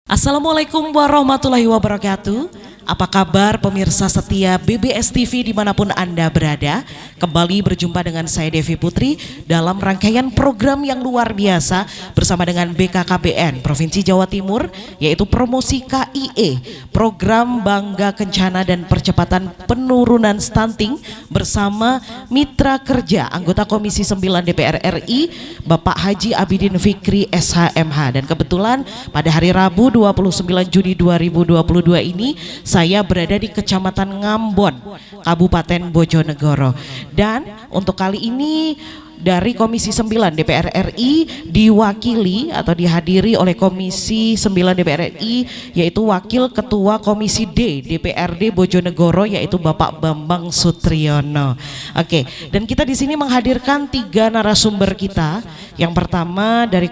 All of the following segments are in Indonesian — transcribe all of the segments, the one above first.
Assalamualaikum warahmatullahi wabarakatuh. Apa kabar pemirsa setia BBS TV dimanapun Anda berada? Kembali berjumpa dengan saya Devi Putri dalam rangkaian program yang luar biasa bersama dengan BKKBN Provinsi Jawa Timur, yaitu promosi KIE, Program Bangga Kencana dan Percepatan Penurunan Stunting, bersama mitra kerja anggota Komisi 9 DPR RI Bapak Haji Abidin Fikri SHMH. Dan kebetulan pada hari Rabu 29 Juni 2022 ini saya berada di Kecamatan Ngambon, Kabupaten Bojonegoro. Dan untuk kali ini dari Komisi 9 DPR RI diwakili atau dihadiri oleh Komisi 9 DPR RI, yaitu Wakil Ketua Komisi D DPRD Bojonegoro, yaitu Bapak Bambang Sutriyono. Oke, dan kita di sini menghadirkan 3 narasumber kita. Yang pertama dari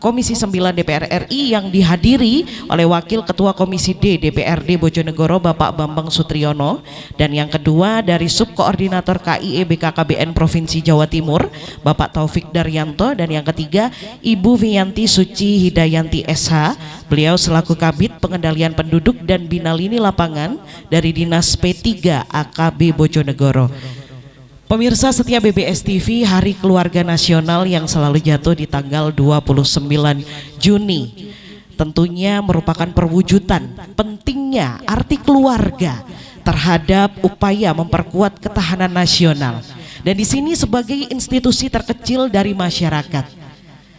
Komisi 9 DPR RI yang dihadiri oleh Wakil Ketua Komisi D DPRD Bojonegoro Bapak Bambang Sutriyono, dan yang kedua dari Subkoordinator KIE BKKBN Provinsi Jawa Timur Bapak Taufik Daryanto, dan yang ketiga Ibu Viyanti Suci Hidayanti SH, beliau selaku Kabid Pengendalian Penduduk dan Bina Lini Lapangan dari Dinas P3 AKB Bojonegoro. Pemirsa setia BBS TV, Hari Keluarga Nasional yang selalu jatuh di tanggal 29 Juni tentunya merupakan perwujudan pentingnya arti keluarga terhadap upaya memperkuat ketahanan nasional. Dan di sini sebagai institusi terkecil dari masyarakat,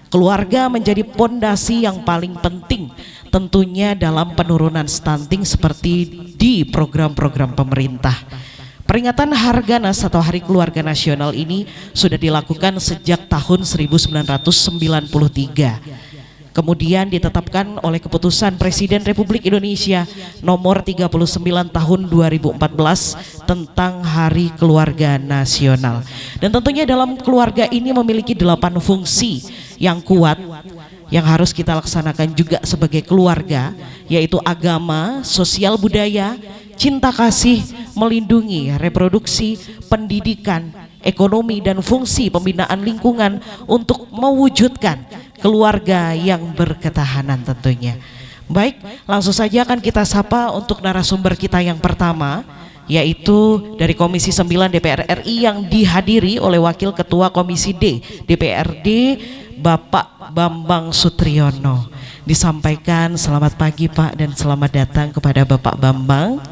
keluarga menjadi pondasi yang paling penting tentunya dalam penurunan stunting seperti di program-program pemerintah. Peringatan Harganas atau Hari Keluarga Nasional ini sudah dilakukan sejak tahun 1993. Kemudian ditetapkan oleh keputusan Presiden Republik Indonesia nomor 39 tahun 2014 tentang Hari Keluarga Nasional. Dan tentunya dalam keluarga ini memiliki 8 fungsi yang kuat yang harus kita laksanakan juga sebagai keluarga, yaitu agama, sosial budaya, cinta kasih, melindungi, reproduksi, pendidikan, ekonomi, dan fungsi pembinaan lingkungan untuk mewujudkan keluarga yang berketahanan tentunya. Baik, langsung saja akan kita sapa untuk narasumber kita yang pertama, yaitu dari Komisi 9 DPR RI yang dihadiri oleh Wakil Ketua Komisi D DPRD Bapak Bambang Sutriyono. Disampaikan selamat pagi Pak dan selamat datang kepada Bapak Bambang.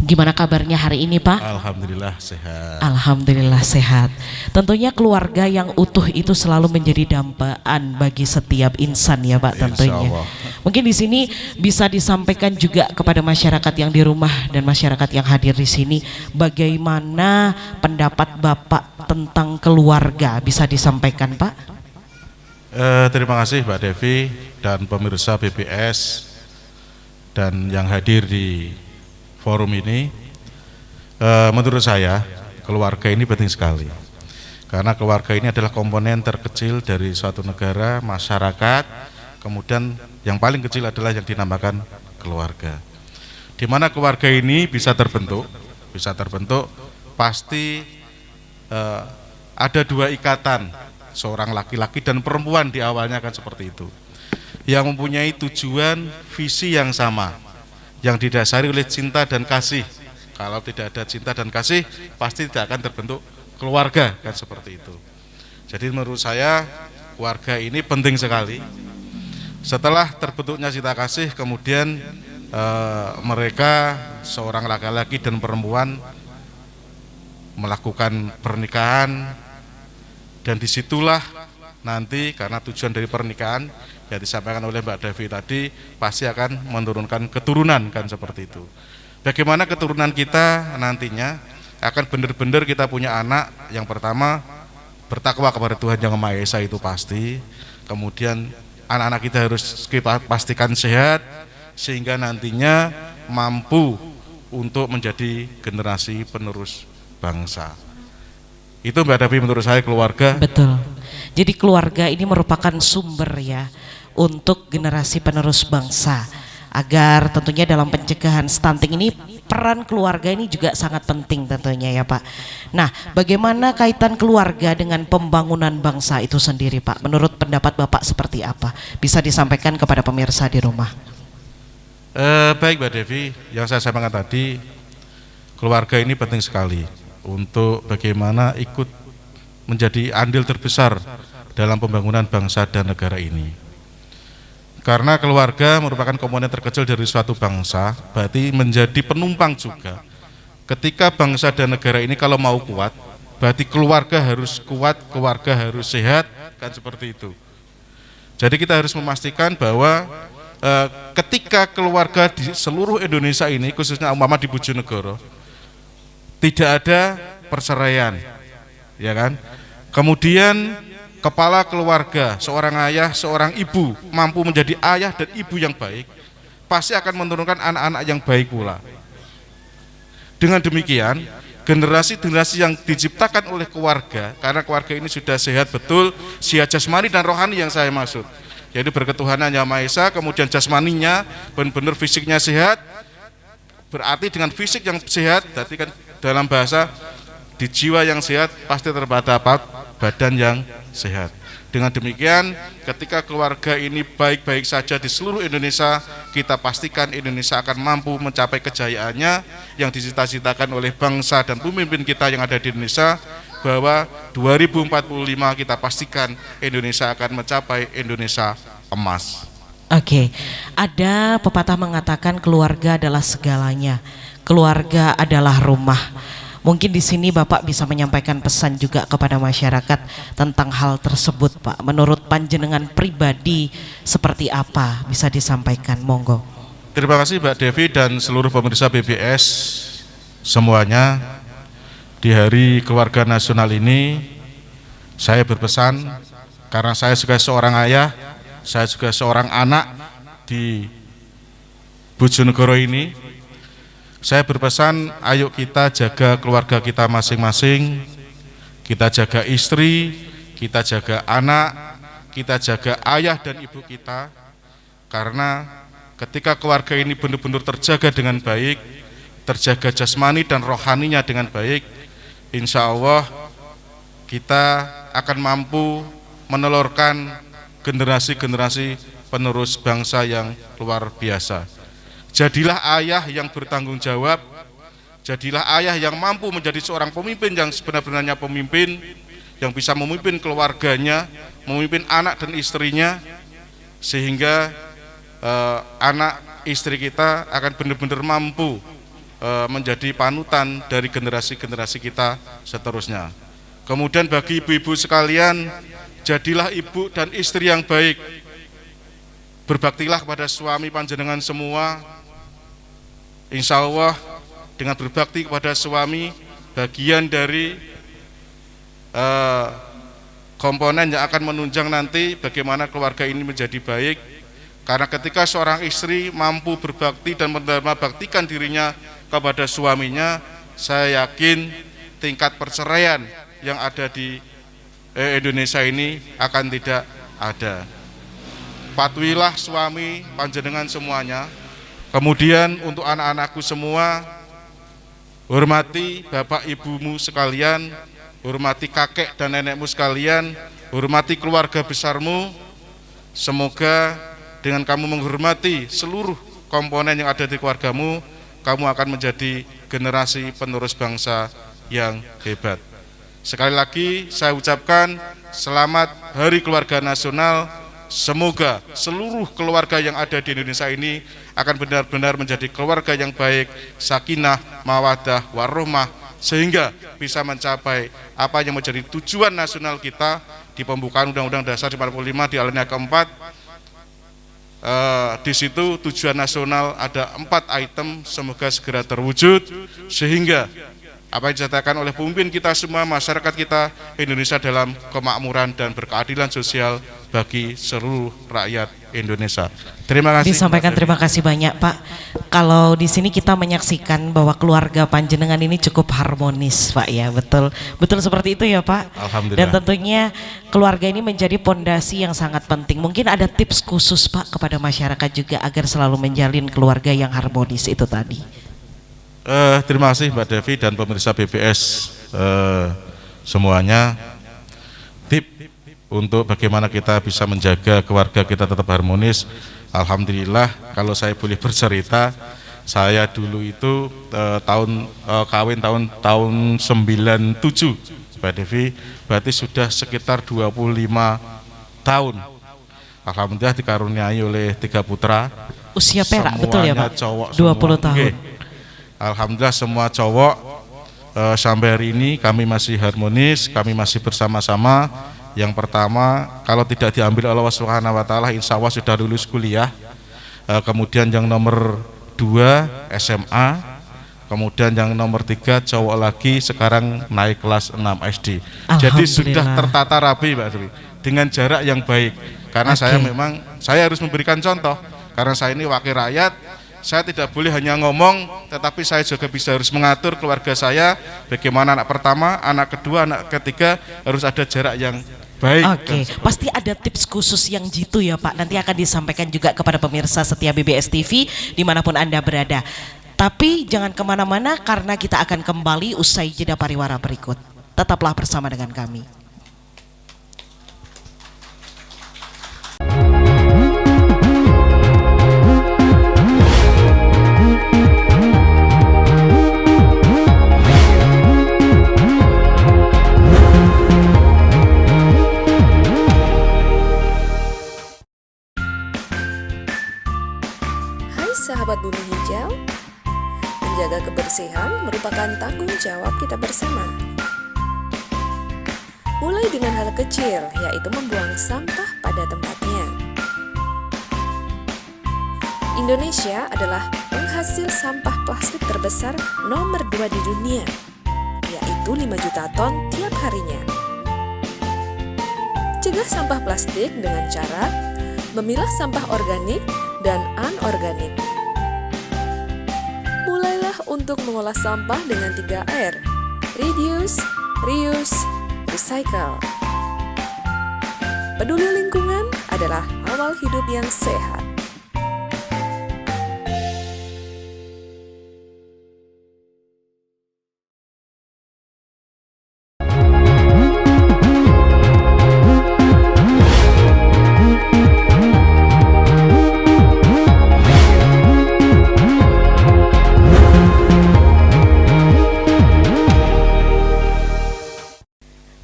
Gimana kabarnya hari ini Pak? Alhamdulillah sehat. Alhamdulillah sehat. Tentunya keluarga yang utuh itu selalu menjadi dambaan bagi setiap insan ya Pak tentunya. Mungkin di sini bisa disampaikan juga kepada masyarakat yang di rumah dan masyarakat yang hadir di sini, bagaimana pendapat Bapak tentang keluarga, bisa disampaikan Pak? Terima kasih Mbak Devi dan pemirsa BBS dan yang hadir di forum ini. Menurut saya keluarga ini penting sekali, karena keluarga ini adalah komponen terkecil dari suatu negara, masyarakat. Kemudian yang paling kecil adalah yang dinamakan keluarga. Di mana keluarga ini bisa terbentuk pasti ada 2 ikatan, seorang laki-laki dan perempuan di awalnya kan seperti itu, yang mempunyai tujuan visi yang sama, yang didasari oleh cinta dan kasih. Kalau tidak ada cinta dan kasih, pasti tidak akan terbentuk keluarga, kan seperti itu. Jadi menurut saya keluarga ini penting sekali. Setelah terbentuknya cinta kasih, kemudian mereka seorang laki-laki dan perempuan melakukan pernikahan, dan disitulah nanti karena tujuan dari pernikahan yang disampaikan oleh Mbak Devi tadi pasti akan menurunkan keturunan, kan seperti itu. Bagaimana keturunan kita nantinya akan benar-benar kita punya anak yang pertama bertakwa kepada Tuhan Yang Maha Esa, itu pasti. Kemudian anak-anak kita harus kita pastikan sehat sehingga nantinya mampu untuk menjadi generasi penerus bangsa. Itu Mbak Devi menurut saya keluarga. Betul. Jadi keluarga ini merupakan sumber ya untuk generasi penerus bangsa, agar tentunya dalam pencegahan stunting ini peran keluarga ini juga sangat penting tentunya ya Pak. Nah, bagaimana kaitan keluarga dengan pembangunan bangsa itu sendiri Pak? Menurut pendapat Bapak seperti apa? Bisa disampaikan kepada pemirsa di rumah. Baik Mbak Devi, yang saya sampaikan tadi, keluarga ini penting sekali untuk bagaimana ikut menjadi andil terbesar dalam pembangunan bangsa dan negara ini. Karena keluarga merupakan komponen terkecil dari suatu bangsa, berarti menjadi penumpang juga. Ketika bangsa dan negara ini kalau mau kuat, berarti keluarga harus kuat, keluarga harus sehat, kan seperti itu. Jadi kita harus memastikan bahwa ketika keluarga di seluruh Indonesia ini, khususnya umpama di Bojonegoro, tidak ada perceraian, ya kan? Kemudian kepala keluarga, seorang ayah, seorang ibu mampu menjadi ayah dan ibu yang baik, pasti akan menurunkan anak-anak yang baik pula. Dengan demikian, generasi-generasi yang diciptakan oleh keluarga, karena keluarga ini sudah sehat betul, sehat jasmani dan rohani yang saya maksud, yaitu berketuhanan Yang Maha Esa, kemudian jasmaninya benar-benar fisiknya sehat, berarti dengan fisik yang sehat, berarti kan dalam bahasa di jiwa yang sehat pasti terdapat badan yang sehat. Dengan demikian, ketika keluarga ini baik-baik saja di seluruh Indonesia, kita pastikan Indonesia akan mampu mencapai kejayaannya yang dicita-citakan oleh bangsa dan pemimpin kita yang ada di Indonesia, bahwa 2045 kita pastikan Indonesia akan mencapai Indonesia emas. Oke, ada pepatah mengatakan keluarga adalah segalanya, keluarga adalah rumah. Mungkin di sini Bapak bisa menyampaikan pesan juga kepada masyarakat tentang hal tersebut Pak. Menurut panjenengan pribadi seperti apa, bisa disampaikan, monggo. Terima kasih Mbak Devi dan seluruh pemirsa BBS semuanya. Di Hari Keluarga Nasional ini saya berpesan, karena saya juga seorang ayah, saya juga seorang anak di Bojonegoro ini, saya berpesan, ayo kita jaga keluarga kita masing-masing, kita jaga istri, kita jaga anak, kita jaga ayah dan ibu kita, karena ketika keluarga ini benar-benar terjaga dengan baik, terjaga jasmani dan rohaninya dengan baik, insya Allah kita akan mampu menelurkan generasi-generasi penerus bangsa yang luar biasa. Jadilah ayah yang bertanggung jawab, jadilah ayah yang mampu menjadi seorang pemimpin yang sebenar-benarnya pemimpin, yang bisa memimpin keluarganya, memimpin anak dan istrinya, sehingga anak istri kita akan benar-benar mampu menjadi panutan dari generasi-generasi kita seterusnya. Kemudian bagi ibu-ibu sekalian, jadilah ibu dan istri yang baik, berbaktilah kepada suami panjenengan semua. Insya Allah dengan berbakti kepada suami, bagian dari komponen yang akan menunjang nanti bagaimana keluarga ini menjadi baik. Karena ketika seorang istri mampu berbakti dan menerima baktikan dirinya kepada suaminya, saya yakin tingkat perceraian yang ada di Indonesia ini akan tidak ada. Patuhilah suami panjenengan semuanya. Kemudian untuk anak-anakku semua, hormati bapak ibumu sekalian, hormati kakek dan nenekmu sekalian, hormati keluarga besarmu. Semoga dengan kamu menghormati seluruh komponen yang ada di keluargamu, kamu akan menjadi generasi penerus bangsa yang hebat. Sekali lagi saya ucapkan selamat Hari Keluarga Nasional. Semoga seluruh keluarga yang ada di Indonesia ini akan benar-benar menjadi keluarga yang baik, sakinah, mawaddah, warahmah, sehingga bisa mencapai apa yang menjadi tujuan nasional kita di pembukaan Undang-Undang Dasar 45 di alinea keempat. Di situ tujuan nasional ada 4 item, semoga segera terwujud, sehingga apa yang dinyatakan oleh pemimpin kita semua, masyarakat kita, Indonesia dalam kemakmuran dan berkeadilan sosial bagi seluruh rakyat Indonesia. Terima kasih. Disampaikan terima kasih banyak Pak. Kalau di sini kita menyaksikan bahwa keluarga panjenengan ini cukup harmonis Pak ya, betul seperti itu ya Pak. Alhamdulillah. Dan tentunya keluarga ini menjadi pondasi yang sangat penting. Mungkin ada tips khusus Pak kepada masyarakat juga agar selalu menjalin keluarga yang harmonis itu tadi. Terima kasih Mbak Devi dan pemirsa BBS semuanya. Tip untuk bagaimana kita bisa menjaga keluarga kita tetap harmonis. Alhamdulillah, kalau saya boleh bercerita, saya dulu itu kawin tahun 97 Mbak Devi, berarti sudah sekitar 25 tahun. Alhamdulillah dikaruniai oleh 3 putra. Usia perak betul ya Pak? Cowok 20 semua. tahun. Oke. Alhamdulillah semua cowok. Sampai hari ini kami masih harmonis, kami masih bersama-sama. Yang pertama, kalau tidak diambil Allah Subhanahu wa taala, insya Allah sudah lulus kuliah. Kemudian yang nomor 2 SMA, kemudian yang nomor 3 cowok lagi sekarang naik kelas 6 SD. Jadi sudah tertata rapi Mbak Dewi, dengan jarak yang baik. Karena saya harus memberikan contoh. Karena saya ini wakil rakyat, saya tidak boleh hanya ngomong, tetapi saya juga bisa harus mengatur keluarga saya. Bagaimana anak pertama, anak kedua, anak ketiga harus ada jarak yang baik. Oke, pasti ada tips khusus yang jitu ya Pak. Nanti akan disampaikan juga kepada pemirsa setia BBS TV dimanapun Anda berada. Tapi jangan kemana-mana karena kita akan kembali usai jeda pariwara berikut. Tetaplah bersama dengan kami. Sahabat Bumi Hijau, menjaga kebersihan merupakan tanggung jawab kita bersama. Mulai dengan hal kecil, yaitu membuang sampah pada tempatnya. Indonesia adalah penghasil sampah plastik terbesar nomor 2 di dunia, yaitu 5 juta ton tiap harinya. Cegah sampah plastik dengan cara memilah sampah organik dan anorganik. Mulailah untuk mengolah sampah dengan 3R: reduce, reuse, recycle. Peduli lingkungan adalah awal hidup yang sehat.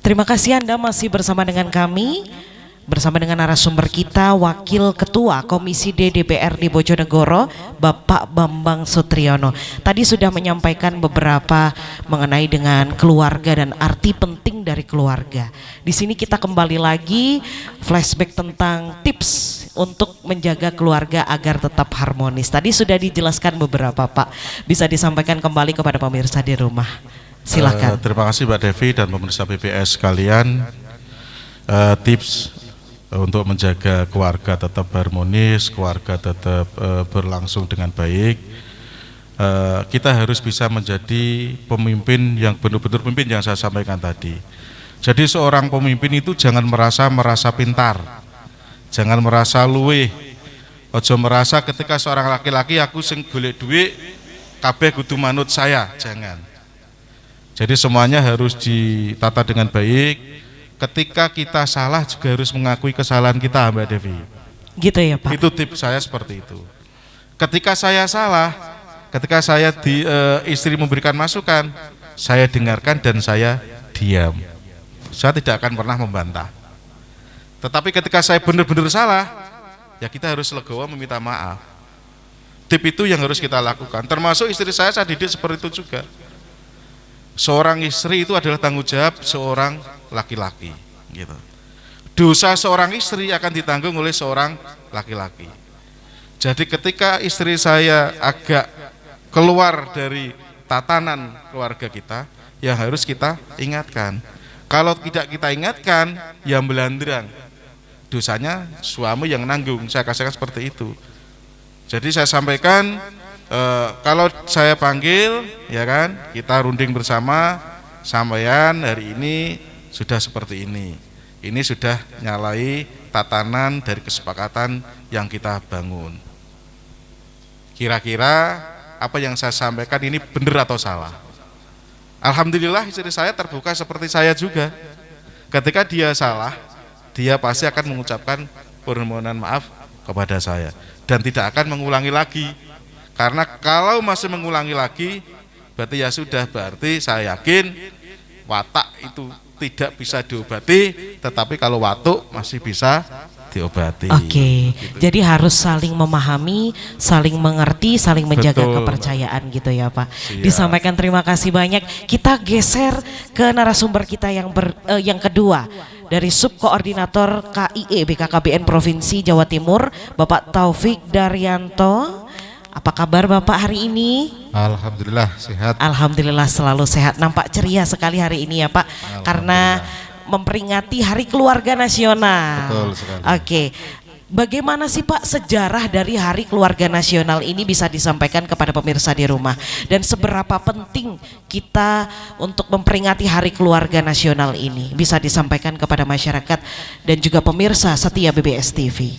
Terima kasih Anda masih bersama dengan kami, bersama dengan narasumber kita, Wakil Ketua Komisi D DPRD Bojonegoro, Bapak Bambang Sutriyono. Tadi sudah menyampaikan beberapa mengenai dengan keluarga dan arti penting dari keluarga. Di sini kita kembali lagi flashback tentang tips untuk menjaga keluarga agar tetap harmonis. Tadi sudah dijelaskan beberapa Pak, bisa disampaikan kembali kepada pemirsa di rumah. Silakan. Terima kasih Mbak Devi dan pemirsa BBS sekalian. Tips untuk menjaga keluarga tetap harmonis, keluarga tetap berlangsung dengan baik. Kita harus bisa menjadi pemimpin yang benar-benar pemimpin yang saya sampaikan tadi. Jadi seorang pemimpin itu jangan merasa pintar, jangan merasa luweh. Ojo merasa ketika seorang laki-laki aku sing golek duit kabeh kudu manut saya, jangan. Jadi semuanya harus ditata dengan baik. Ketika kita salah juga harus mengakui kesalahan kita Mbak Devi. Gitu ya Pak? Itu tips saya seperti itu. Ketika saya salah, ketika saya istri memberikan masukan, saya dengarkan dan saya diam. Saya tidak akan pernah membantah. Tetapi ketika saya benar-benar salah, ya kita harus legowo meminta maaf. Tip itu yang harus kita lakukan. Termasuk istri saya didik seperti itu juga. Seorang istri itu adalah tanggung jawab seorang laki-laki, gitu. Dosa seorang istri akan ditanggung oleh seorang laki-laki. Jadi ketika istri saya agak keluar dari tatanan keluarga kita, ya harus kita ingatkan. Kalau tidak kita ingatkan, ya melandrang. Dosanya suami yang nanggung. Saya katakan seperti itu. Jadi saya sampaikan. Kalau saya panggil, ya kan, kita runding bersama, sampean hari ini sudah seperti ini. Ini sudah nyalai tatanan dari kesepakatan yang kita bangun. Kira-kira apa yang saya sampaikan ini benar atau salah. Alhamdulillah istri saya terbuka seperti saya juga. Ketika dia salah, dia pasti akan mengucapkan permohonan maaf kepada saya dan tidak akan mengulangi lagi. Karena kalau masih mengulangi lagi, berarti ya sudah, berarti saya yakin watak itu tidak bisa diobati, tetapi kalau watuk masih bisa diobati. Oke, Gitu. jadi harus saling memahami, saling mengerti, saling menjaga Betul, kepercayaan gitu ya Pak. Siap. Disampaikan terima kasih banyak. Kita geser ke narasumber kita yang kedua dari Subkoordinator KIE BKKBN Provinsi Jawa Timur, Bapak Taufik Daryanto. Apa kabar Bapak hari ini? Alhamdulillah sehat. Alhamdulillah selalu sehat. Nampak ceria sekali hari ini ya Pak, karena memperingati Hari Keluarga Nasional. Betul sekali. Oke, bagaimana sih Pak sejarah dari Hari Keluarga Nasional ini bisa disampaikan kepada pemirsa di rumah, dan seberapa penting kita untuk memperingati Hari Keluarga Nasional ini bisa disampaikan kepada masyarakat dan juga pemirsa setia BBS TV.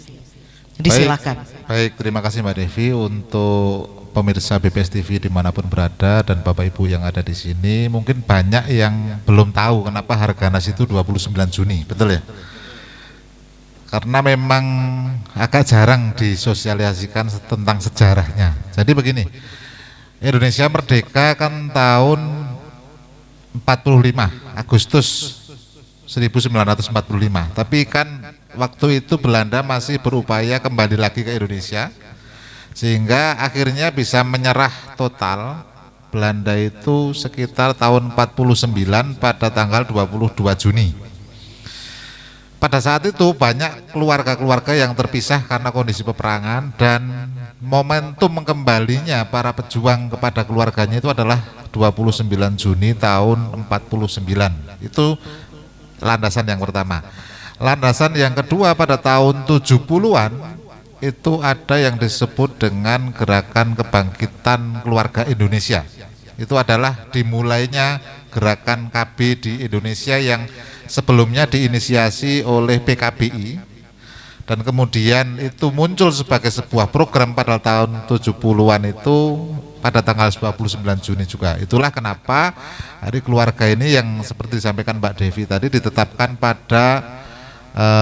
Disilakan. Baik, terima kasih Mbak Devi. Untuk pemirsa BBS TV dimanapun berada dan Bapak Ibu yang ada di sini, mungkin banyak yang belum tahu kenapa Harganas itu 29 Juni, betul ya? Karena memang agak jarang disosialisasikan tentang sejarahnya. Jadi begini, Indonesia merdeka kan tahun 45, Agustus 1945, tapi kan waktu itu Belanda masih berupaya kembali lagi ke Indonesia, sehingga akhirnya bisa menyerah total. Belanda itu sekitar tahun 49 pada tanggal 22 Juni. Pada saat itu banyak keluarga-keluarga yang terpisah karena kondisi peperangan, dan momentum kembalinya para pejuang kepada keluarganya itu adalah 29 Juni tahun 49. Itu landasan yang pertama. Landasan yang kedua, pada tahun 70-an itu ada yang disebut dengan Gerakan Kebangkitan Keluarga Indonesia. Itu adalah dimulainya gerakan KB di Indonesia yang sebelumnya diinisiasi oleh PKBI, dan kemudian itu muncul sebagai sebuah program pada tahun 70-an itu pada tanggal 29 Juni juga. Itulah kenapa Hari Keluarga ini yang seperti disampaikan Mbak Devi tadi ditetapkan pada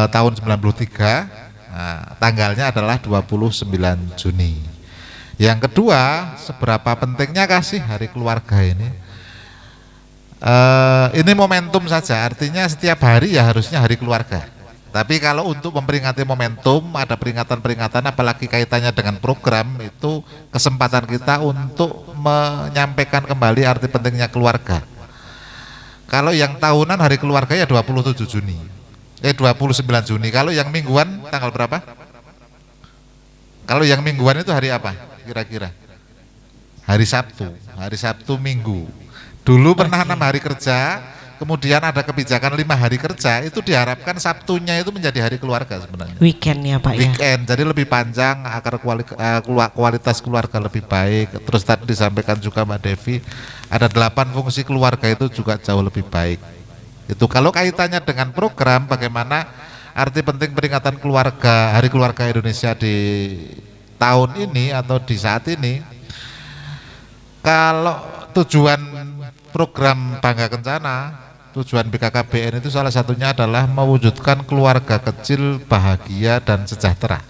tahun 93, tanggalnya adalah 29 Juni. Yang kedua, seberapa pentingnya kasih Hari Keluarga ini? Ini momentum saja, artinya setiap hari ya harusnya Hari Keluarga. Tapi kalau untuk memperingati momentum, ada peringatan-peringatan, apalagi kaitannya dengan program, itu kesempatan kita untuk menyampaikan kembali arti pentingnya keluarga. Kalau yang tahunan Hari Keluarga ya 27 Juni. 29 Juni. Kalau yang mingguan tanggal berapa? Kalau yang mingguan itu hari apa kira-kira? Hari Sabtu. Hari Sabtu Minggu. Dulu pernah 6 hari kerja, kemudian ada kebijakan 5 hari kerja, itu diharapkan Sabtunya itu menjadi hari keluarga sebenarnya. Weekend ya Pak ya. Weekend, jadi lebih panjang agar kualitas keluarga lebih baik. Terus tadi disampaikan juga Mbak Devi, ada 8 fungsi keluarga itu juga jauh lebih baik. Itu kalau kaitannya dengan program, bagaimana arti penting peringatan keluarga, Hari Keluarga Indonesia di tahun ini atau di saat ini. Kalau tujuan program Bangga Kencana, tujuan BKKBN itu salah satunya adalah mewujudkan keluarga kecil bahagia dan sejahtera.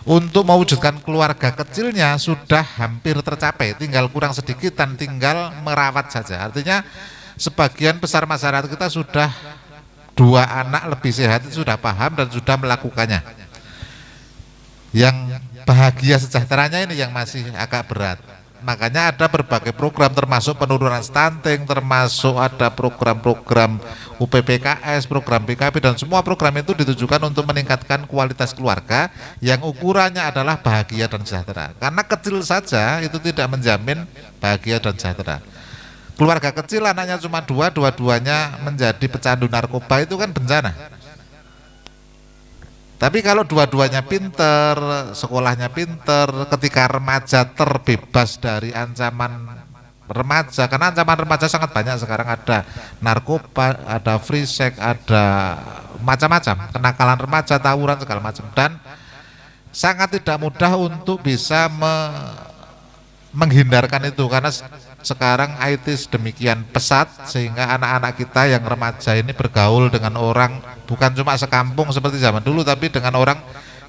Untuk mewujudkan keluarga kecilnya sudah hampir tercapai, tinggal kurang sedikit dan tinggal merawat saja. Artinya sebagian besar masyarakat kita sudah 2 anak lebih sehat, itu sudah paham dan sudah melakukannya. Yang bahagia sejahteranya ini yang masih agak berat. Makanya ada berbagai program, termasuk penurunan stunting, termasuk ada program-program UPPKS, program PKB, dan semua program itu ditujukan untuk meningkatkan kualitas keluarga yang ukurannya adalah bahagia dan sejahtera. Karena kecil saja itu tidak menjamin bahagia dan sejahtera. Keluarga kecil anaknya cuma 2, dua-duanya menjadi pecandu narkoba, itu kan bencana. Tapi kalau dua-duanya pinter, sekolahnya pinter, ketika remaja terbebas dari ancaman remaja, karena ancaman remaja sangat banyak sekarang, ada narkoba, ada free sex, ada macam-macam, kenakalan remaja, tawuran segala macam, dan sangat tidak mudah untuk bisa menghindarkan itu karena sekarang IT sedemikian pesat sehingga anak-anak kita yang remaja ini bergaul dengan orang bukan cuma sekampung seperti zaman dulu tapi dengan orang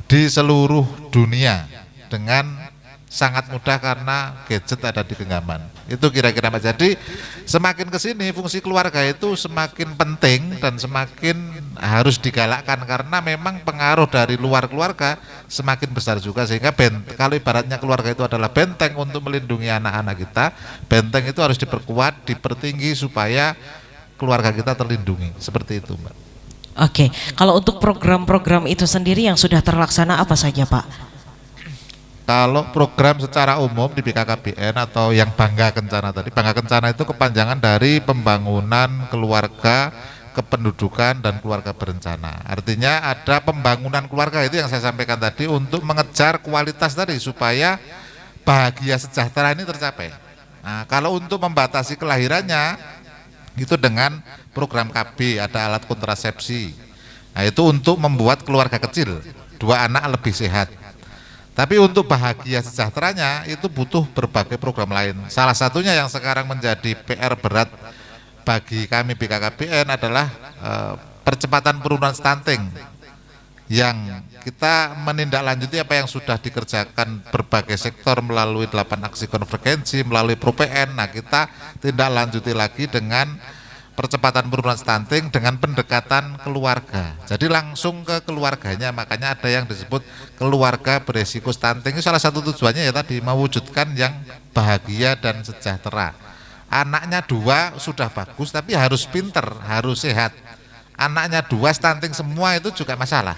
di seluruh dunia dengan sangat mudah karena gadget ada di genggaman. Itu kira-kira Mas. Jadi semakin kesini fungsi keluarga itu semakin penting dan semakin harus digalakkan karena memang pengaruh dari luar keluarga semakin besar juga sehingga kalau ibaratnya keluarga itu adalah benteng untuk melindungi anak-anak kita, benteng itu harus diperkuat, dipertinggi supaya keluarga kita terlindungi. Seperti itu, Mbak. Oke, kalau untuk program-program itu sendiri yang sudah terlaksana apa saja, Pak? Kalau program secara umum di BKKBN atau yang Bangga Kencana tadi, Bangga Kencana itu kepanjangan dari pembangunan keluarga, kependudukan dan keluarga berencana. Artinya ada pembangunan keluarga itu yang saya sampaikan tadi untuk mengejar kualitas tadi supaya bahagia sejahtera ini tercapai. Nah, kalau untuk membatasi kelahirannya itu dengan program KB, ada alat kontrasepsi. Nah, itu untuk membuat keluarga kecil, 2 anak lebih sehat. Tapi untuk bahagia sejahteranya itu butuh berbagai program lain. Salah satunya yang sekarang menjadi PR berat bagi kami BKKBN adalah percepatan penurunan stunting yang kita menindaklanjuti apa yang sudah dikerjakan berbagai sektor melalui 8 aksi konvergensi, melalui ProPN. Nah, kita tindak lanjuti lagi dengan percepatan penurunan stunting dengan pendekatan keluarga. Jadi langsung ke keluarganya, makanya ada yang disebut keluarga beresiko stunting. Itu salah satu tujuannya ya tadi mewujudkan yang bahagia dan sejahtera. Anaknya 2 sudah bagus tapi harus pinter, harus sehat. Anaknya 2 stunting semua itu juga masalah.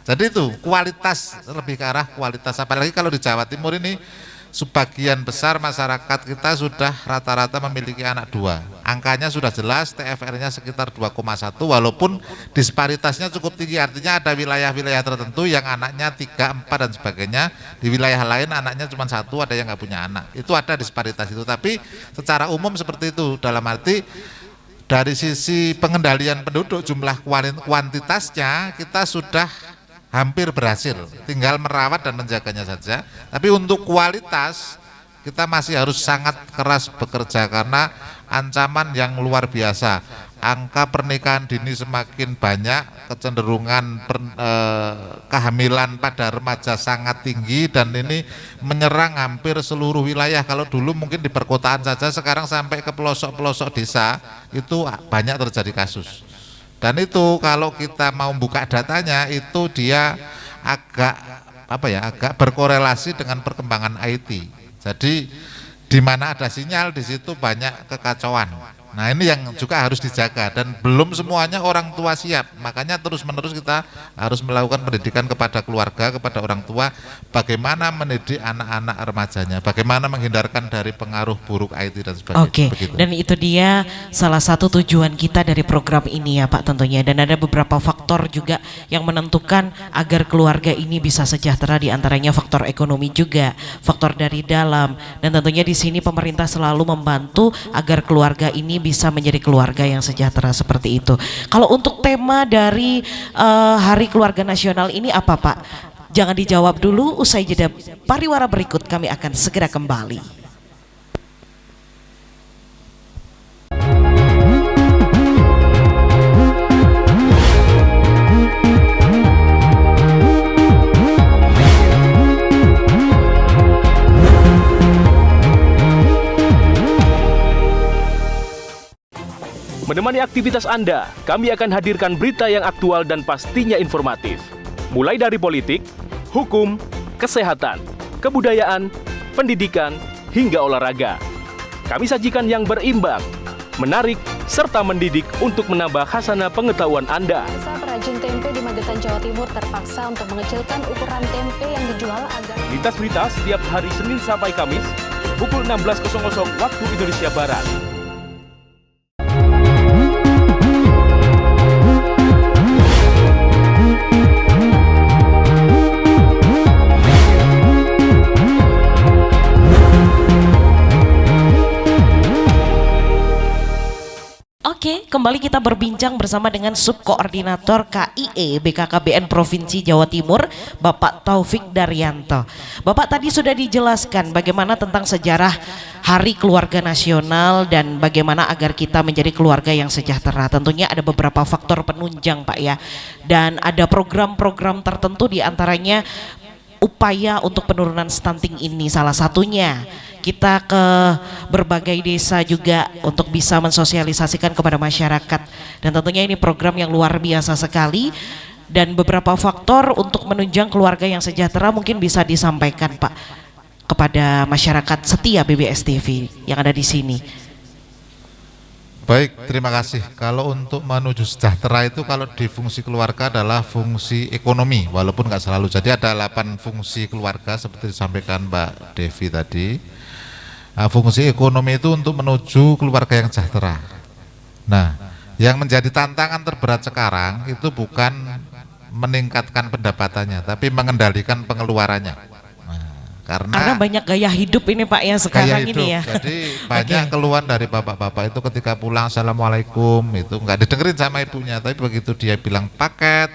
Jadi itu kualitas, lebih ke arah kualitas. Apalagi kalau di Jawa Timur ini sebagian besar masyarakat kita sudah rata-rata memiliki anak 2. Angkanya sudah jelas, TFR-nya sekitar 2,1 walaupun disparitasnya cukup tinggi. Artinya ada wilayah-wilayah tertentu yang anaknya 3, 4 dan sebagainya. Di wilayah lain anaknya cuma 1, ada yang nggak punya anak. Itu ada disparitas itu. Tapi secara umum seperti itu. Dalam arti dari sisi pengendalian penduduk jumlah kuantitasnya kita sudah hampir berhasil, tinggal merawat dan menjaganya saja. Tapi untuk kualitas kita masih harus sangat keras bekerja karena ancaman yang luar biasa. Angka pernikahan dini semakin banyak, kecenderungan kehamilan pada remaja sangat tinggi dan ini menyerang hampir seluruh wilayah. Kalau dulu mungkin di perkotaan saja, sekarang sampai ke pelosok-pelosok desa itu banyak terjadi kasus. Dan itu kalau kita mau buka datanya itu dia agak berkorelasi dengan perkembangan IT. Jadi di mana ada sinyal di situ banyak kekacauan. Nah, ini yang juga harus dijaga dan belum semuanya orang tua siap. Makanya terus-menerus kita harus melakukan pendidikan kepada keluarga, kepada orang tua, bagaimana mendidik anak-anak remajanya, bagaimana menghindarkan dari pengaruh buruk IT dan sebagainya. Oke, dan itu dia salah satu tujuan kita dari program ini ya Pak tentunya. Dan ada beberapa faktor juga yang menentukan agar keluarga ini bisa sejahtera, diantaranya faktor ekonomi juga, faktor dari dalam. Dan tentunya di sini pemerintah selalu membantu agar keluarga ini bisa menjadi keluarga yang sejahtera seperti itu. Kalau untuk tema dari Hari Keluarga Nasional ini apa Pak? Jangan dijawab dulu, usai jeda pariwara berikut kami akan segera kembali. Menemani aktivitas Anda, kami akan hadirkan berita yang aktual dan pastinya informatif. Mulai dari politik, hukum, kesehatan, kebudayaan, pendidikan, hingga olahraga. Kami sajikan yang berimbang, menarik, serta mendidik untuk menambah khasanah pengetahuan Anda. Perajin tempe di Magetan, Jawa Timur terpaksa untuk mengecilkan ukuran tempe yang dijual agar... Lintas berita setiap hari Senin sampai Kamis, pukul 16.00 waktu Indonesia Barat. Oke, kembali kita berbincang bersama dengan Subkoordinator KIE BKKBN Provinsi Jawa Timur, Bapak Taufik Daryanto. Bapak tadi sudah dijelaskan bagaimana tentang sejarah Hari Keluarga Nasional dan bagaimana agar kita menjadi keluarga yang sejahtera. Tentunya ada beberapa faktor penunjang Pak ya, dan ada program-program tertentu diantaranya upaya untuk penurunan stunting ini. Salah satunya kita ke berbagai desa juga untuk bisa mensosialisasikan kepada masyarakat, dan tentunya ini program yang luar biasa sekali. Dan beberapa faktor untuk menunjang keluarga yang sejahtera mungkin bisa disampaikan Pak kepada masyarakat setia BBS TV yang ada di sini. Baik, terima kasih. Kalau untuk menuju sejahtera itu kalau di fungsi keluarga adalah fungsi ekonomi, walaupun nggak selalu. Jadi ada 8 fungsi keluarga seperti disampaikan Mbak Devi tadi. Nah, fungsi ekonomi itu untuk menuju keluarga yang sejahtera. Nah, yang menjadi tantangan terberat sekarang itu bukan meningkatkan pendapatannya, tapi mengendalikan pengeluarannya. Karena banyak gaya hidup ini Pak ya sekarang gaya hidup. ini ya. Jadi banyak keluhan dari bapak-bapak itu ketika pulang assalamualaikum itu nggak didengerin sama ibunya, tapi begitu dia bilang paket,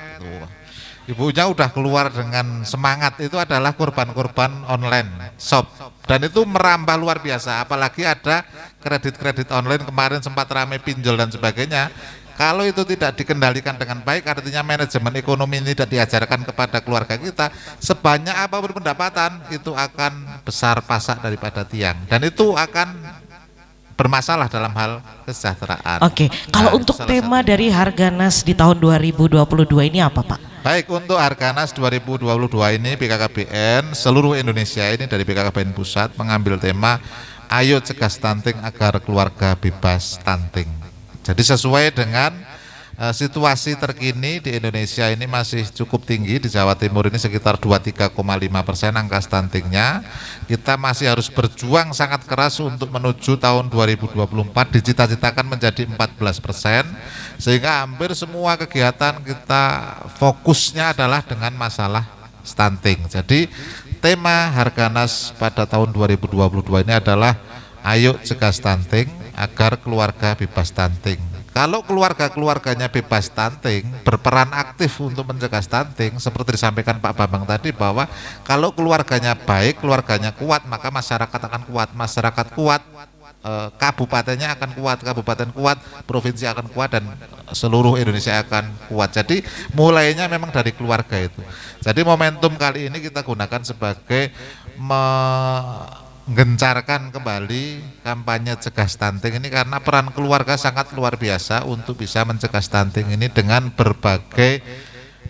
ibunya udah keluar dengan semangat. Itu adalah korban-korban online shop, dan itu merambah luar biasa. Apalagi ada kredit-kredit online kemarin sempat ramai pinjol dan sebagainya. Kalau itu tidak dikendalikan dengan baik, artinya manajemen ekonomi ini tidak diajarkan kepada keluarga kita, sebanyak apapun pendapatan itu akan besar pasak daripada tiang, dan itu akan bermasalah dalam hal kesejahteraan. Oke, kalau untuk tema dari Harganas di tahun 2022 ini apa Pak? Baik, untuk Harganas 2022 ini BKKBN seluruh Indonesia ini dari BKKBN Pusat mengambil tema Ayo Cegah Stunting Agar Keluarga Bebas Stunting. Jadi sesuai dengan situasi terkini di Indonesia ini masih cukup tinggi. Di Jawa Timur ini sekitar 23,5% angka stuntingnya. Kita masih harus berjuang sangat keras untuk menuju tahun 2024 dicita-citakan menjadi 14%, sehingga hampir semua kegiatan kita fokusnya adalah dengan masalah stunting. Jadi tema Harganas pada tahun 2022 ini adalah Ayo Cegah Stunting Agar Keluarga Bebas Stunting. Kalau keluarga-keluarganya bebas stunting, berperan aktif untuk mencegah stunting, seperti disampaikan Pak Bambang tadi, bahwa kalau keluarganya baik, keluarganya kuat, maka masyarakat akan kuat. Masyarakat kuat, kabupatennya akan kuat, kabupaten kuat, provinsi akan kuat, dan seluruh Indonesia akan kuat. Jadi mulainya memang dari keluarga itu. Jadi momentum kali ini kita gunakan sebagai menggencarkan kembali kampanye cegah stunting ini, karena peran keluarga sangat luar biasa untuk bisa mencegah stunting ini dengan berbagai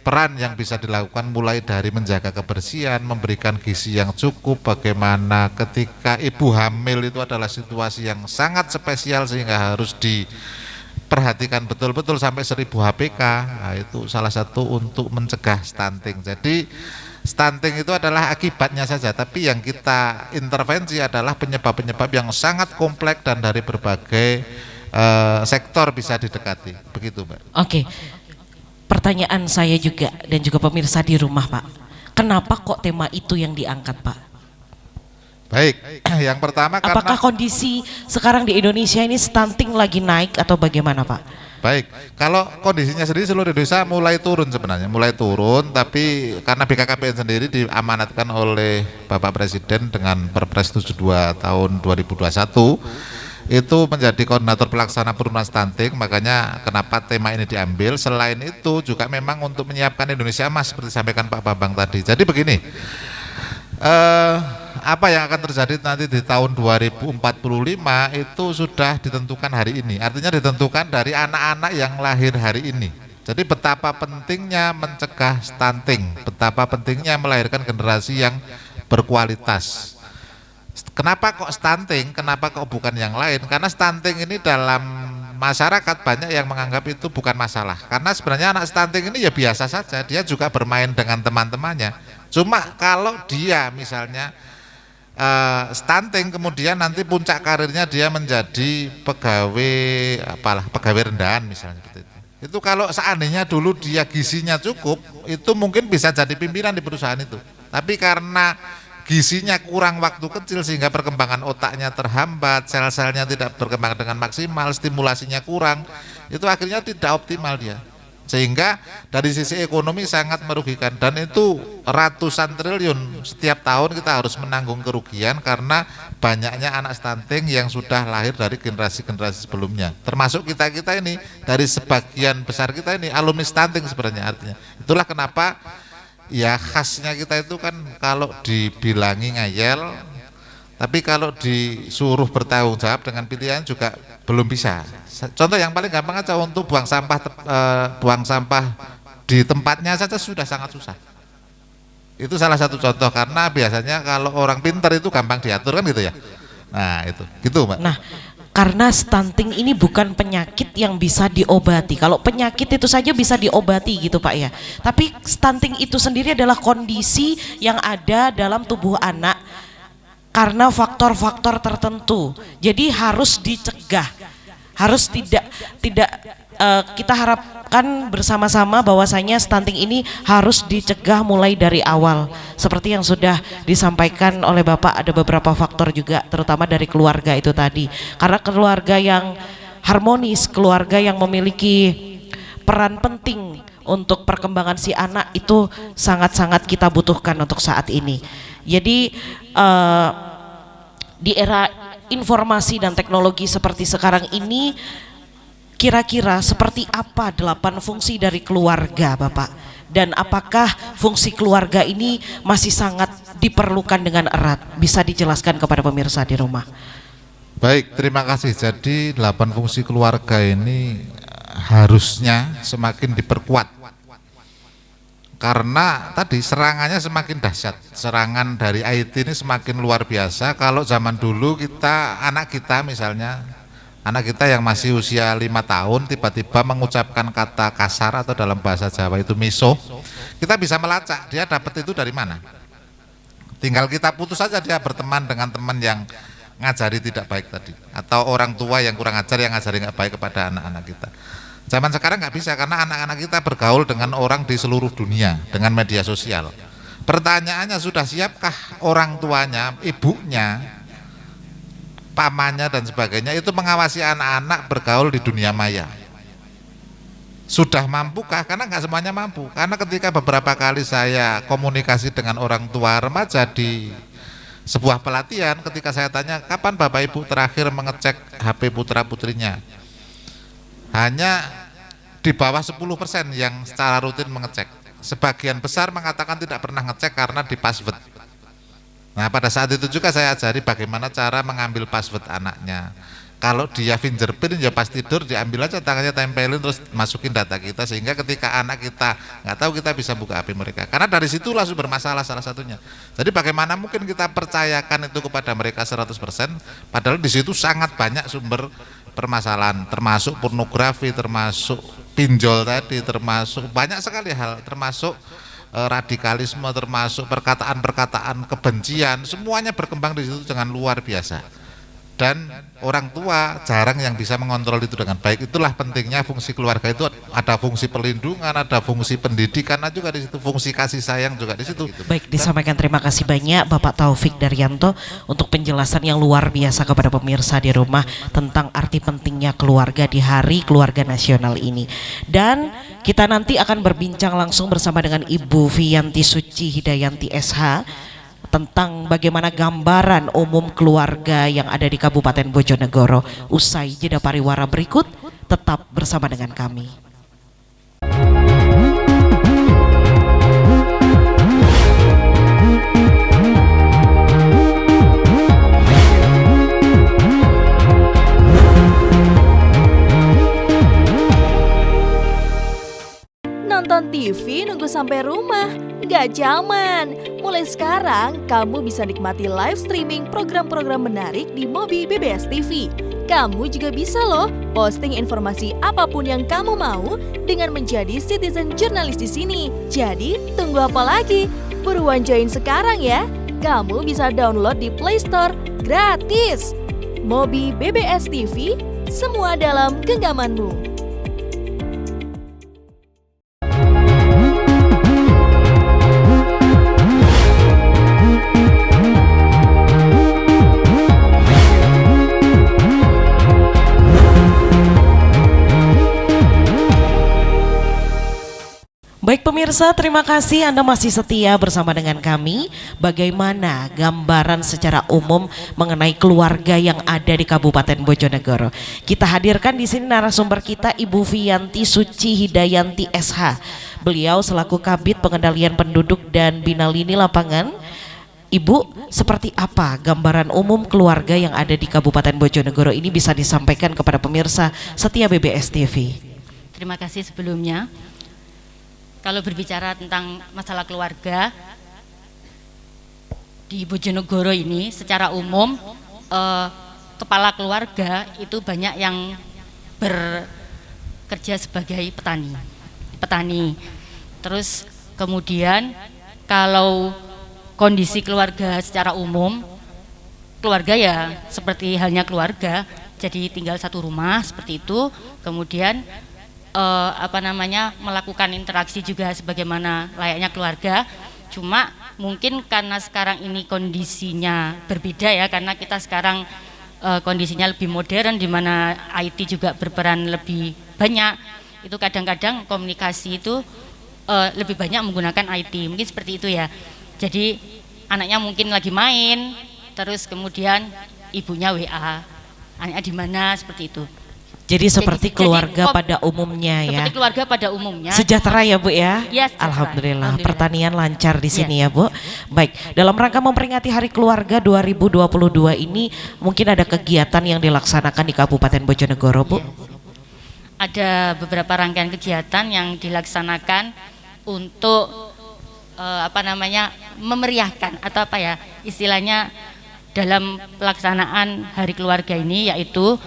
peran yang bisa dilakukan, mulai dari menjaga kebersihan, memberikan gizi yang cukup, bagaimana ketika ibu hamil itu adalah situasi yang sangat spesial sehingga harus diperhatikan betul-betul sampai 1000 HPK. Nah, itu salah satu untuk mencegah stunting. Jadi stunting itu adalah akibatnya saja, tapi yang kita intervensi adalah penyebab-penyebab yang sangat kompleks dan dari berbagai sektor bisa didekati. Begitu Mbak. Oke, pertanyaan saya juga dan juga pemirsa di rumah Pak, kenapa kok tema itu yang diangkat Pak? Baik, yang pertama karena apakah kondisi sekarang di Indonesia ini stunting lagi naik atau bagaimana Pak? baik, kalau kondisinya sendiri seluruh Indonesia mulai turun sebenarnya, mulai turun, tapi karena BKKBN sendiri diamanatkan oleh Bapak Presiden dengan Perpres 72 tahun 2021 itu menjadi koordinator pelaksana penurunan stunting, makanya kenapa tema ini diambil. Selain itu juga memang untuk menyiapkan Indonesia Emas seperti disampaikan Pak Bambang tadi. Jadi begini, apa yang akan terjadi nanti di tahun 2045 itu sudah ditentukan hari ini, artinya ditentukan dari anak-anak yang lahir hari ini. Jadi betapa pentingnya mencegah stunting, betapa pentingnya melahirkan generasi yang berkualitas. Kenapa kok stunting, kenapa kok bukan yang lain? Karena stunting ini dalam masyarakat banyak yang menganggap itu bukan masalah, karena sebenarnya anak stunting ini ya biasa saja, dia juga bermain dengan teman-temannya. Cuma kalau dia misalnya stunting kemudian nanti puncak karirnya dia menjadi pegawai rendahan misalnya seperti itu. Itu kalau seandainya dulu dia gizinya cukup, itu mungkin bisa jadi pimpinan di perusahaan itu. Tapi karena gizinya kurang waktu kecil sehingga perkembangan otaknya terhambat, sel-selnya tidak berkembang dengan maksimal, stimulasinya kurang, itu akhirnya tidak optimal dia. Sehingga dari sisi ekonomi sangat merugikan, dan itu ratusan triliun setiap tahun kita harus menanggung kerugian karena banyaknya anak stunting yang sudah lahir dari generasi-generasi sebelumnya. Termasuk kita-kita ini, dari sebagian besar kita ini alumni stunting sebenarnya artinya. Itulah kenapa ya khasnya kita itu kan kalau dibilangi ngayal, tapi kalau disuruh bertanggung jawab dengan pilihan juga belum bisa. Contoh yang paling gampang aja, untuk buang sampah di tempatnya saja sudah sangat susah. Itu salah satu contoh, karena biasanya kalau orang pintar itu gampang diatur kan gitu ya. Nah itu, gitu Mbak. Nah, karena stunting ini bukan penyakit yang bisa diobati. Kalau penyakit itu saja bisa diobati gitu Pak ya. Tapi stunting itu sendiri adalah kondisi yang ada dalam tubuh anak karena faktor-faktor tertentu. Jadi harus dicegah. Harus tidak kita harapkan bersama-sama bahwasanya stunting ini harus dicegah mulai dari awal. Seperti yang sudah disampaikan oleh Bapak, ada beberapa faktor juga, terutama dari keluarga itu tadi. Karena keluarga yang harmonis, keluarga yang memiliki peran penting untuk perkembangan si anak itu sangat-sangat kita butuhkan untuk saat ini. Jadi di era informasi dan teknologi seperti sekarang ini, kira-kira seperti apa 8 fungsi dari keluarga Bapak? Dan apakah fungsi keluarga ini masih sangat diperlukan dengan erat? Bisa dijelaskan kepada pemirsa di rumah. Baik, terima kasih. Jadi 8 fungsi keluarga ini harusnya semakin diperkuat, karena tadi serangannya semakin dahsyat. Serangan dari IT ini semakin luar biasa. Kalau zaman dulu anak kita misalnya, anak kita yang masih usia 5 tahun tiba-tiba mengucapkan kata kasar atau dalam bahasa Jawa itu miso, kita bisa melacak dia dapat itu dari mana. Tinggal kita putus saja dia berteman dengan teman yang ngajari tidak baik tadi, atau orang tua yang kurang ajar yang ngajari nggak baik kepada anak-anak kita. Zaman sekarang nggak bisa, karena anak-anak kita bergaul dengan orang di seluruh dunia dengan media sosial. Pertanyaannya, sudah siapkah orang tuanya, ibunya, pamannya dan sebagainya itu mengawasi anak-anak bergaul di dunia maya? Sudah mampukah? Karena nggak semuanya mampu. Karena ketika beberapa kali saya komunikasi dengan orang tua remaja di sebuah pelatihan, ketika saya tanya kapan Bapak Ibu terakhir mengecek HP putra putrinya, hanya di bawah 10% yang secara rutin mengecek. Sebagian besar mengatakan tidak pernah ngecek karena di password. Nah pada saat itu juga saya ajari bagaimana cara mengambil password anaknya. Kalau dia fingerprint ya pas tidur diambil aja tangannya, tempelin terus masukin data kita, sehingga ketika anak kita nggak tahu kita bisa buka HP mereka. Karena dari situlah sumber masalah salah satunya. Jadi bagaimana mungkin kita percayakan itu kepada mereka 100%, padahal di situ sangat banyak sumber permasalahan, termasuk pornografi, termasuk pinjol tadi, termasuk banyak sekali hal, termasuk radikalisme, termasuk perkataan-perkataan kebencian, semuanya berkembang di situ dengan luar biasa. Dan orang tua jarang yang bisa mengontrol itu dengan baik. Itulah pentingnya fungsi keluarga itu, ada fungsi perlindungan, ada fungsi pendidikan, ada juga di situ fungsi kasih sayang juga di situ. Baik, disampaikan terima kasih banyak Bapak Taufik Daryanto untuk penjelasan yang luar biasa kepada pemirsa di rumah tentang arti pentingnya keluarga di Hari Keluarga Nasional ini. Dan kita nanti akan berbincang langsung bersama dengan Ibu Viyanti Suci Hidayanti SH tentang bagaimana gambaran umum keluarga yang ada di Kabupaten Bojonegoro. Usai jeda pariwara berikut, tetap bersama dengan kami. Nonton TV nunggu sampai rumah? Nggak zaman. Mulai sekarang, kamu bisa nikmati live streaming program-program menarik di Mobi BBS TV. Kamu juga bisa loh posting informasi apapun yang kamu mau dengan menjadi citizen jurnalis di sini. Jadi, tunggu apa lagi? Buruan join sekarang ya. Kamu bisa download di Play Store gratis. Mobi BBS TV, semua dalam genggamanmu. pemirsa, terima kasih Anda masih setia bersama dengan kami. Bagaimana gambaran secara umum mengenai keluarga yang ada di Kabupaten Bojonegoro? Kita hadirkan di sini narasumber kita, Ibu Viyanti Suci Hidayanti SH. Beliau selaku Kabid Pengendalian Penduduk dan Bina Lini Lapangan. Ibu, seperti apa gambaran umum keluarga yang ada di Kabupaten Bojonegoro ini bisa disampaikan kepada pemirsa setia BBS TV? Terima kasih sebelumnya. Kalau berbicara tentang masalah keluarga di Bojonegoro ini secara umum, kepala keluarga itu banyak yang bekerja sebagai petani. Terus kemudian kalau kondisi keluarga secara umum, keluarga ya seperti halnya keluarga, jadi tinggal satu rumah seperti itu. Kemudian melakukan interaksi juga sebagaimana layaknya keluarga. Cuma mungkin karena sekarang ini kondisinya berbeda ya, karena kita sekarang kondisinya lebih modern di mana IT juga berperan lebih banyak. Itu kadang-kadang komunikasi itu lebih banyak menggunakan IT, mungkin seperti itu ya. Jadi anaknya mungkin lagi main, terus kemudian ibunya WA, anaknya di mana, seperti itu. Jadi seperti keluarga pada umumnya ya. Seperti keluarga pada umumnya. Sejahtera ya Bu ya? Ya, Alhamdulillah. Pertanian lancar di sini ya Bu. Baik, dalam rangka memperingati Hari Keluarga 2022 ini mungkin ada kegiatan yang dilaksanakan di Kabupaten Bojonegoro Bu? Ada beberapa rangkaian kegiatan yang dilaksanakan untuk memeriahkan atau istilahnya dalam pelaksanaan Hari Keluarga ini, yaitu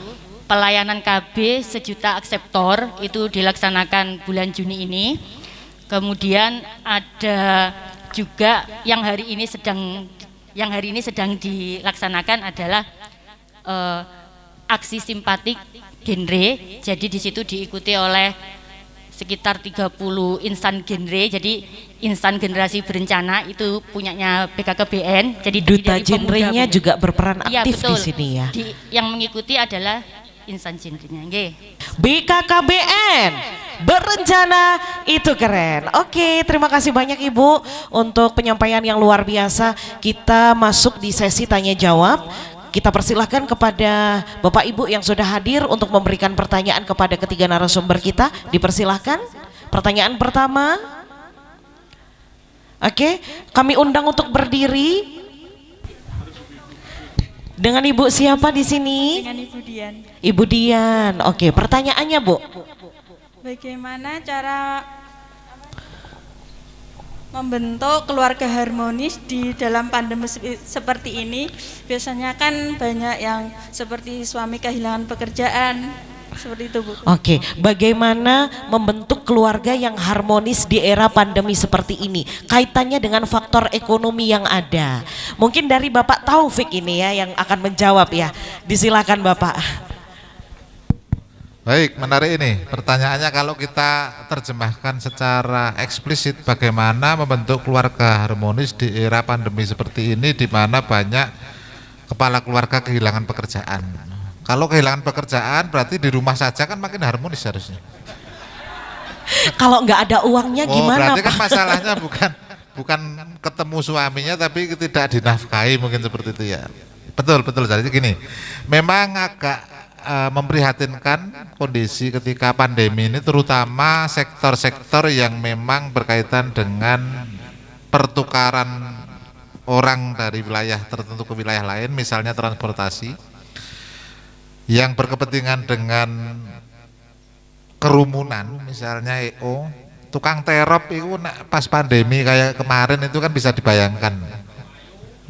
pelayanan KB sejuta akseptor itu dilaksanakan bulan Juni ini. Kemudian ada juga yang hari ini sedang dilaksanakan adalah aksi simpatik genre. Jadi di situ diikuti oleh sekitar 30 insan genre. Jadi insan generasi berencana itu punyanya BKKBN. Jadi duta genrenya juga berperan aktif betul. Di sini ya. Yang mengikuti adalah insan genrenya. BKKBN berencana, itu keren. Oke, terima kasih banyak Ibu untuk penyampaian yang luar biasa. Kita masuk di sesi tanya jawab. Kita persilahkan kepada Bapak Ibu yang sudah hadir untuk memberikan pertanyaan kepada ketiga narasumber kita. Dipersilahkan. Pertanyaan pertama. Oke, kami undang untuk berdiri. Dengan Ibu siapa di sini? Dengan Ibu Dian. Ibu Dian. Oke, pertanyaannya Bu. Bagaimana cara membentuk keluarga harmonis di dalam pandemi seperti ini? Biasanya kan banyak yang seperti suami kehilangan pekerjaan, seperti itu Bu. Oke, bagaimana membentuk keluarga yang harmonis di era pandemi seperti ini? Kaitannya dengan faktor ekonomi yang ada. Mungkin dari Bapak Taufik ini ya yang akan menjawab ya. Disilakan Bapak. Baik, menarik ini. Pertanyaannya kalau kita terjemahkan secara eksplisit, bagaimana membentuk keluarga harmonis di era pandemi seperti ini di mana banyak kepala keluarga kehilangan pekerjaan. Kalau kehilangan pekerjaan berarti di rumah saja kan makin harmonis harusnya. Kalau nggak ada uangnya gimana berarti Pak? kan masalahnya bukan ketemu suaminya tapi tidak dinafkahi, mungkin seperti itu ya. Betul. Jadi gini, memang agak memprihatinkan kondisi ketika pandemi ini, terutama sektor-sektor yang memang berkaitan dengan pertukaran orang dari wilayah tertentu ke wilayah lain, misalnya transportasi, yang berkepentingan dengan kerumunan, misalnya EO, tukang terop itu pas pandemi kayak kemarin itu kan bisa dibayangkan.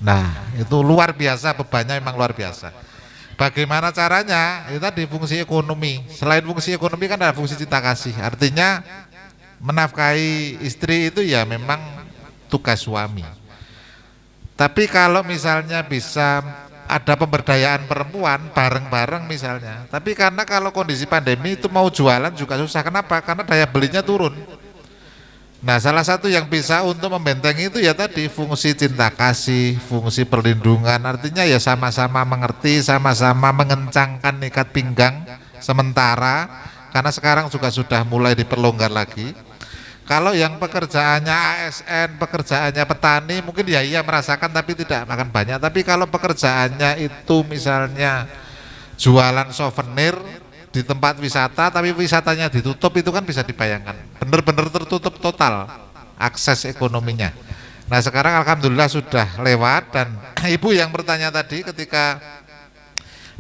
Nah, itu luar biasa, bebannya memang luar biasa. Bagaimana caranya? Itu tadi fungsi ekonomi. Selain fungsi ekonomi kan ada fungsi cinta kasih. Artinya menafkahi istri itu ya memang tugas suami. Tapi kalau misalnya bisa ada pemberdayaan perempuan bareng-bareng misalnya. Tapi karena kalau kondisi pandemi itu mau jualan juga susah. Kenapa? Karena daya belinya turun. Nah, salah satu yang bisa untuk membentengi itu ya tadi fungsi cinta kasih, fungsi perlindungan. Artinya ya sama-sama mengerti, sama-sama mengencangkan ikat pinggang sementara, karena sekarang juga sudah mulai diperlonggar lagi. Kalau yang pekerjaannya ASN, pekerjaannya petani, mungkin ya iya merasakan tapi tidak makan banyak. Tapi kalau pekerjaannya itu misalnya jualan souvenir di tempat wisata, tapi wisatanya ditutup, itu kan bisa dibayangkan. Benar-benar tertutup total akses ekonominya. Nah sekarang alhamdulillah sudah lewat, dan ibu yang bertanya tadi ketika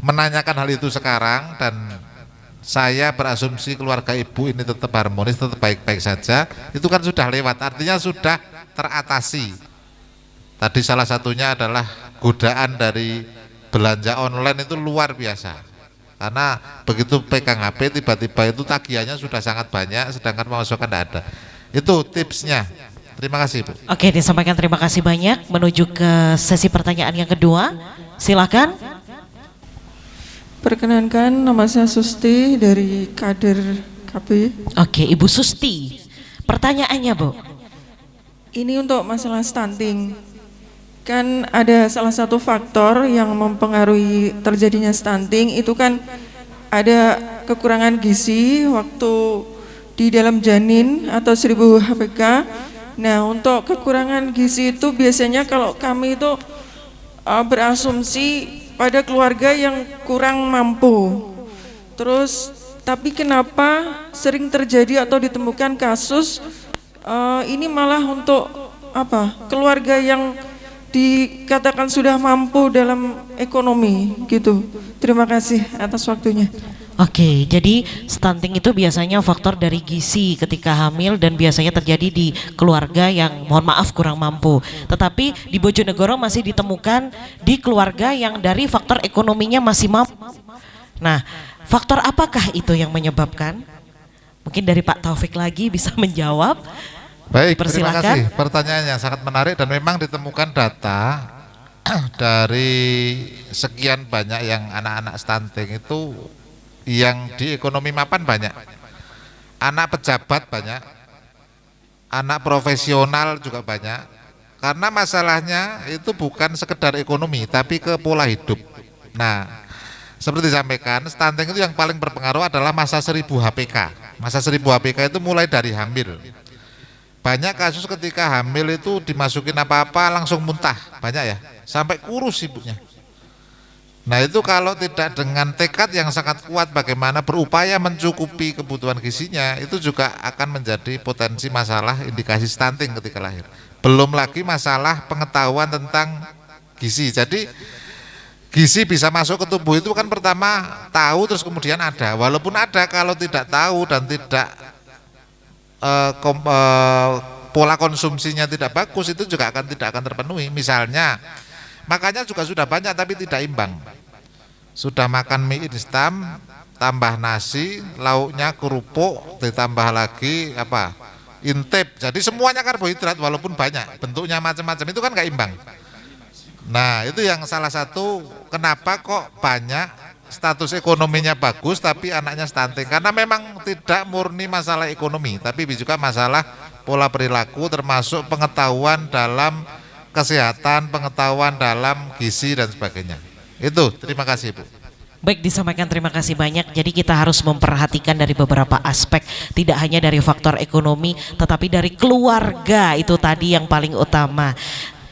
menanyakan hal itu sekarang, dan saya berasumsi keluarga ibu ini tetap harmonis, tetap baik-baik saja, itu kan sudah lewat, artinya sudah teratasi. Tadi salah satunya adalah godaan dari belanja online itu luar biasa, karena begitu pegang HP tiba-tiba itu tagihannya sudah sangat banyak, sedangkan pemasukan tidak ada. Itu tipsnya. Terima kasih Bu. Oke, disampaikan terima kasih banyak. Menuju ke sesi pertanyaan yang kedua, silakan. Perkenankan, nama saya Susti dari kader KB. Oke, Ibu Susti. Pertanyaannya, Bu. Ini untuk masalah stunting. Kan ada salah satu faktor yang mempengaruhi terjadinya stunting, itu kan ada kekurangan gizi waktu di dalam janin atau 1000 HPK. Nah, untuk kekurangan gizi itu biasanya kalau kami itu berasumsi pada keluarga yang kurang mampu. Terus tapi kenapa sering terjadi atau ditemukan kasus ini malah untuk keluarga yang dikatakan sudah mampu dalam ekonomi gitu. Terima kasih atas waktunya. Oke, jadi stunting itu biasanya faktor dari gizi ketika hamil dan biasanya terjadi di keluarga yang mohon maaf kurang mampu. Tetapi di Bojonegoro masih ditemukan di keluarga yang dari faktor ekonominya masih mampu. Nah, faktor apakah itu yang menyebabkan? Mungkin dari Pak Taufik lagi bisa menjawab. Baik, terima kasih. Pertanyaannya sangat menarik dan memang ditemukan data dari sekian banyak yang anak-anak stunting itu yang di ekonomi mapan banyak, anak pejabat banyak, anak profesional juga banyak, karena masalahnya itu bukan sekedar ekonomi tapi ke pola hidup. Nah seperti disampaikan, stunting itu yang paling berpengaruh adalah masa 1000 HPK. Masa 1000 HPK itu mulai dari hamil. Banyak kasus ketika hamil itu dimasukin apa-apa langsung muntah, banyak ya, sampai kurus ibunya. Nah itu kalau tidak dengan tekad yang sangat kuat bagaimana berupaya mencukupi kebutuhan gizinya, itu juga akan menjadi potensi masalah indikasi stunting ketika lahir. Belum lagi masalah pengetahuan tentang gizi. Jadi gizi bisa masuk ke tubuh itu kan pertama tahu, terus kemudian ada. Walaupun ada, kalau tidak tahu dan tidak pola konsumsinya tidak bagus, itu juga tidak akan terpenuhi. Misalnya makanya juga sudah banyak tapi tidak imbang. Sudah makan mie instan tambah nasi, lauknya kerupuk, ditambah lagi intip. Jadi semuanya karbohidrat walaupun banyak, bentuknya macam-macam, itu kan nggak imbang. Nah, itu yang salah satu kenapa kok banyak status ekonominya bagus tapi anaknya stunting, karena memang tidak murni masalah ekonomi, tapi juga masalah pola perilaku termasuk pengetahuan dalam kesehatan, pengetahuan dalam gizi dan sebagainya. Itu, terima kasih Bu. Baik, disampaikan terima kasih banyak. Jadi kita harus memperhatikan dari beberapa aspek, tidak hanya dari faktor ekonomi tetapi dari keluarga, itu tadi yang paling utama.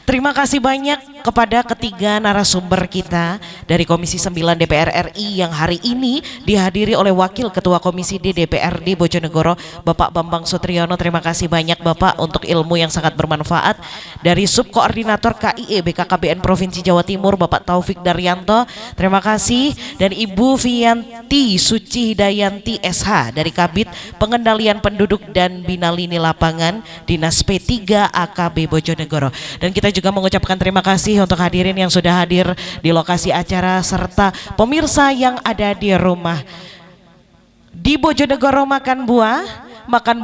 Terima kasih banyak kepada ketiga narasumber kita dari Komisi 9 DPR RI yang hari ini dihadiri oleh Wakil Ketua Komisi D DPRD Bojonegoro, Bapak Bambang Sutriyono. Terima kasih banyak Bapak untuk ilmu yang sangat bermanfaat. Dari Subkoordinator KIE BKKBN Provinsi Jawa Timur, Bapak Taufik Daryanto. Terima kasih. Dan Ibu Vianti Suci Hidayanti SH dari Kabid Pengendalian Penduduk dan Bina Lini Lapangan Dinas P3 AKB Bojonegoro. Dan kita juga mengucapkan terima kasih untuk hadirin yang sudah hadir di lokasi acara serta pemirsa yang ada di rumah. Di Bojonegoro makan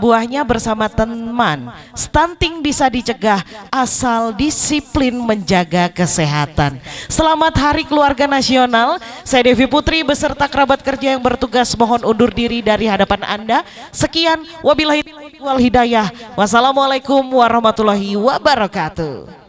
buahnya bersama teman. Stunting bisa dicegah asal disiplin menjaga kesehatan. Selamat Hari Keluarga Nasional. Saya Devi Putri beserta kerabat kerja yang bertugas mohon undur diri dari hadapan Anda. Sekian, wabillahi wal hidayah. Wassalamualaikum warahmatullahi wabarakatuh.